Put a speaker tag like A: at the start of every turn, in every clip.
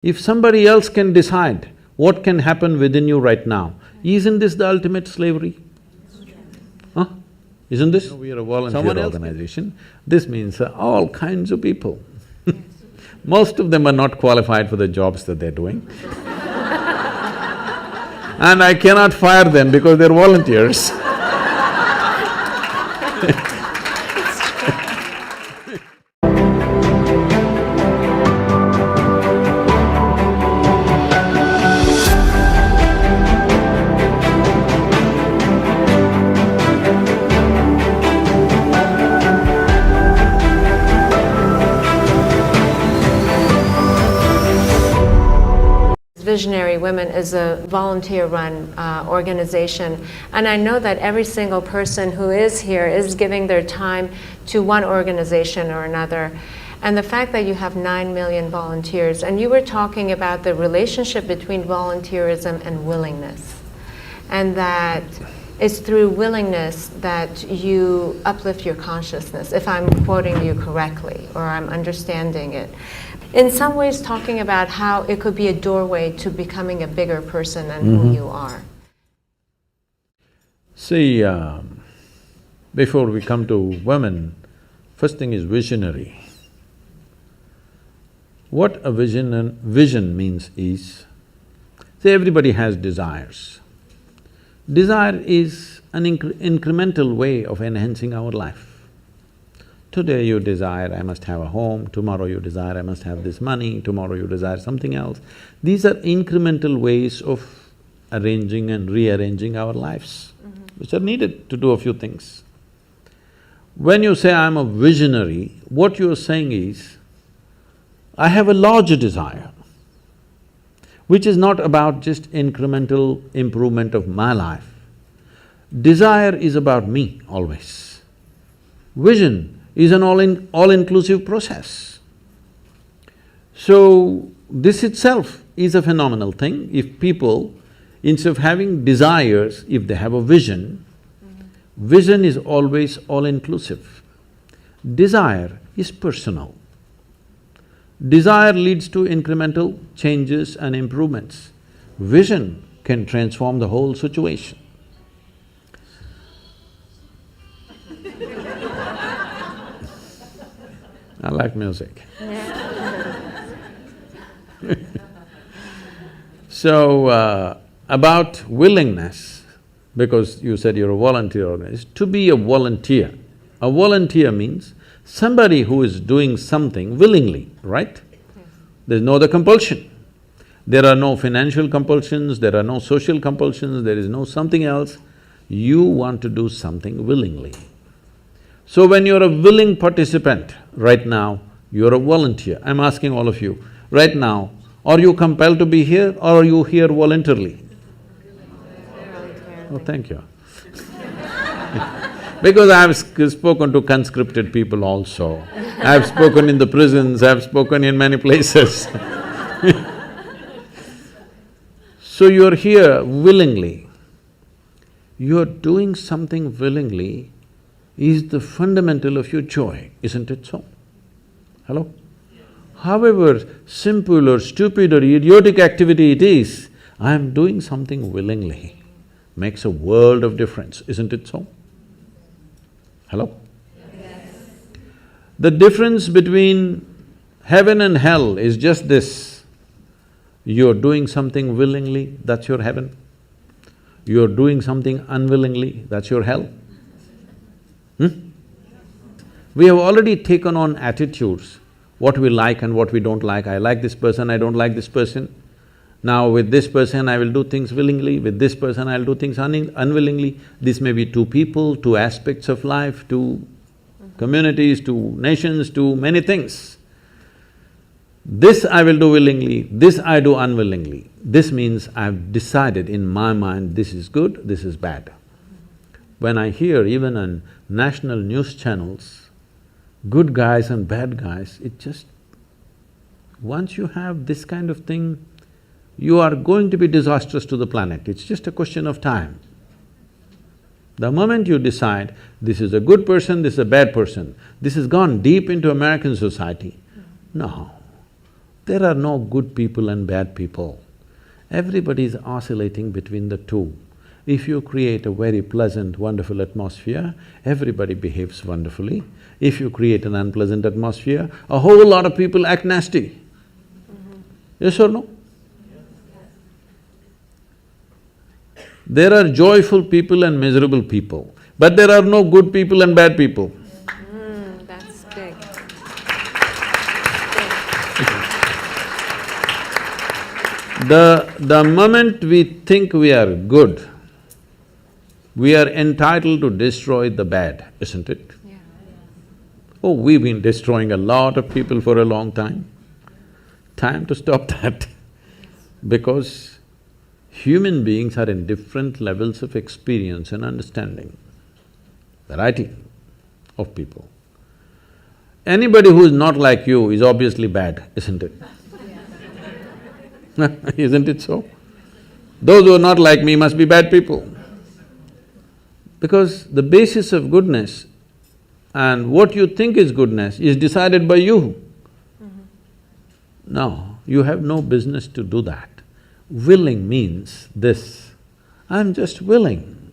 A: If somebody else can decide what can happen within you right now, isn't this the ultimate slavery? Huh? Isn't this? We are a volunteer organization, this means all kinds of people. Most of them are not qualified for the jobs that they're doing. And I cannot fire them because they're volunteers.
B: Visionary Women is a volunteer-run organization, and I know that every single person who is here is giving their time to one organization or another. And the fact that you have 9 million volunteers, and you were talking about the relationship between volunteerism and willingness, and that it's through willingness that you uplift your consciousness, if I'm quoting you correctly, or I'm understanding it. In some ways talking about how it could be a doorway to becoming a bigger person than who you are.
A: See, before we come to women, first thing is visionary. What a vision means is, see, everybody has desires. Desire is an incremental way of enhancing our life. Today you desire, I must have a home, tomorrow you desire, I must have this money, tomorrow you desire something else. These are incremental ways of arranging and rearranging our lives, which are needed to do a few things. When you say, I'm a visionary, what you're saying is, I have a larger desire, which is not about just incremental improvement of my life. Desire is about me always. Vision is an all-inclusive process. So, this itself is a phenomenal thing. If people, instead of having desires, if they have a vision, vision is always all-inclusive. Desire is personal. Desire leads to incremental changes and improvements. Vision can transform the whole situation. I like music. So, about willingness, because you said you're a volunteer organization, to be a volunteer means somebody who is doing something willingly, right? There's no other compulsion. There are no financial compulsions, there are no social compulsions, there is no something else. You want to do something willingly. So when you're a willing participant, right now, you're a volunteer. I'm asking all of you, right now, are you compelled to be here or are you here voluntarily? Oh, thank you. Because I've spoken to conscripted people also. I've spoken in the prisons, I've spoken in many places. So you're here willingly. You're doing something willingly is the fundamental of your joy, isn't it so? Hello? However simple or stupid or idiotic activity it is, I am doing something willingly, makes a world of difference, isn't it so? Hello? Yes. The difference between heaven and hell is just this, you're doing something willingly, that's your heaven. You're doing something unwillingly, that's your hell. We have already taken on attitudes, what we like and what we don't like. I like this person, I don't like this person. Now with this person I will do things willingly, with this person I'll do things unwillingly. This may be two people, two aspects of life, two communities, two nations, two many things. This I will do willingly, this I do unwillingly. This means I've decided in my mind, this is good, this is bad. When I hear even on national news channels, good guys and bad guys, it just… once you have this kind of thing, you are going to be disastrous to the planet, it's just a question of time. The moment you decide, this is a good person, this is a bad person, this has gone deep into American society. No, There are no good people and bad people. Everybody is oscillating between the two. If you create a very pleasant, wonderful atmosphere, everybody behaves wonderfully. If you create an unpleasant atmosphere, a whole lot of people act nasty. Yes or no? There are joyful people and miserable people, but there are no good people and bad people.
B: That's big.
A: The moment we think we are good, we are entitled to destroy the bad, isn't it?
B: Yeah.
A: Oh, we've been destroying a lot of people for a long time. Time to stop that. Because human beings are in different levels of experience and understanding, variety of people. Anybody who is not like you is obviously bad, isn't it? Isn't it so? Those who are not like me must be bad people. Because the basis of goodness and what you think is goodness is decided by you. No, you have no business to do that. Willing means this, I'm just willing.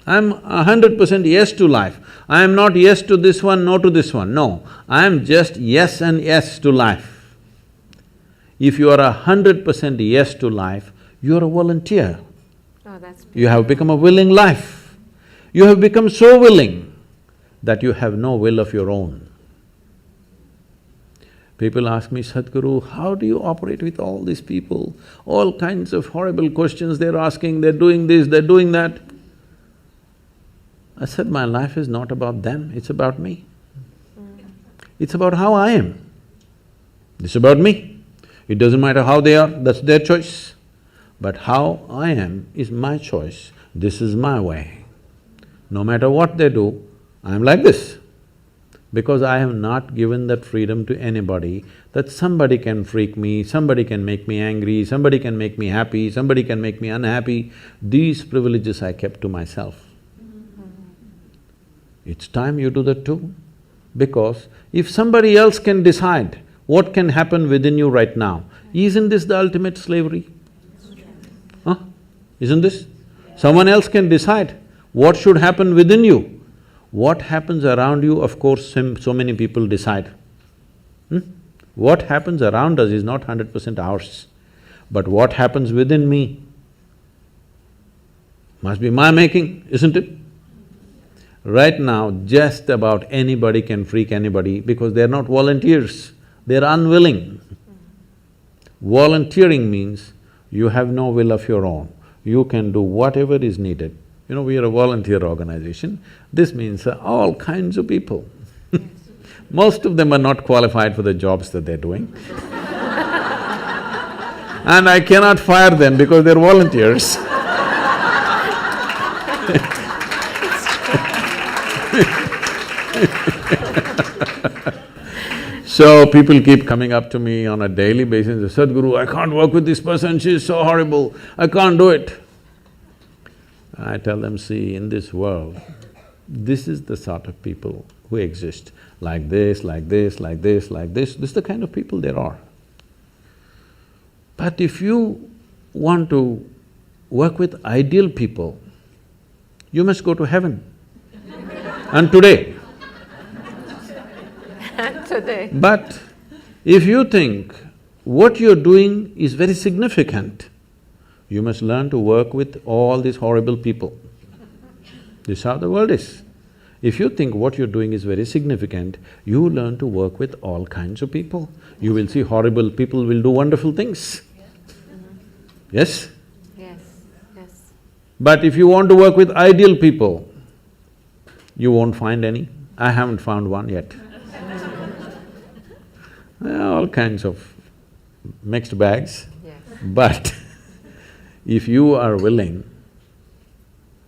A: I'm 100% yes to life. I am not yes to this one, no to this one, no. I am just yes and yes to life. If you are 100% yes to life, you are a volunteer.
B: Oh, that's beautiful.
A: You have become a willing life. You have become so willing that you have no will of your own. People ask me, Sadhguru, how do you operate with all these people? All kinds of horrible questions they're asking, they're doing this, they're doing that. I said, my life is not about them, it's about me. It's about how I am. It's about me. It doesn't matter how they are, that's their choice. But how I am is my choice, this is my way. No matter what they do, I'm like this. Because I have not given that freedom to anybody that somebody can freak me, somebody can make me angry, somebody can make me happy, somebody can make me unhappy. These privileges I kept to myself. It's time you do that too. Because if somebody else can decide what can happen within you right now, isn't this the ultimate slavery? Huh? Isn't this? Someone else can decide what should happen within you. What happens around you, of course, so many people decide. What happens around us is not 100% ours. But what happens within me must be my making, isn't it? Right now, just about anybody can freak anybody because they're not volunteers, they're unwilling. Volunteering means you have no will of your own, you can do whatever is needed. You know, we are a volunteer organization, this means all kinds of people. Most of them are not qualified for the jobs that they're doing. And I cannot fire them because they're volunteers. So people keep coming up to me on a daily basis, Sadhguru, I can't work with this person, she's so horrible, I can't do it. I tell them, see, in this world, this is the sort of people who exist, like this, like this, like this, like this is the kind of people there are. But if you want to work with ideal people, you must go to heaven. And today.
B: Today.
A: But if you think what you're doing is very significant, you must learn to work with all these horrible people. This is how the world is. If you think what you're doing is very significant, you learn to work with all kinds of people. You will see horrible people will do wonderful things. Yes?
B: Yes, yes.
A: But if you want to work with ideal people, you won't find any. I haven't found one yet. All kinds of mixed bags.
B: Yes.
A: But if you are willing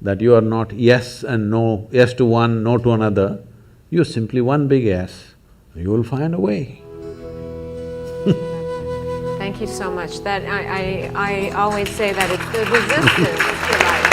A: that you are not yes and no, yes to one, no to another, you're simply one big yes, you will find a way.
B: Thank you so much. That I always say that it's the resistance to life.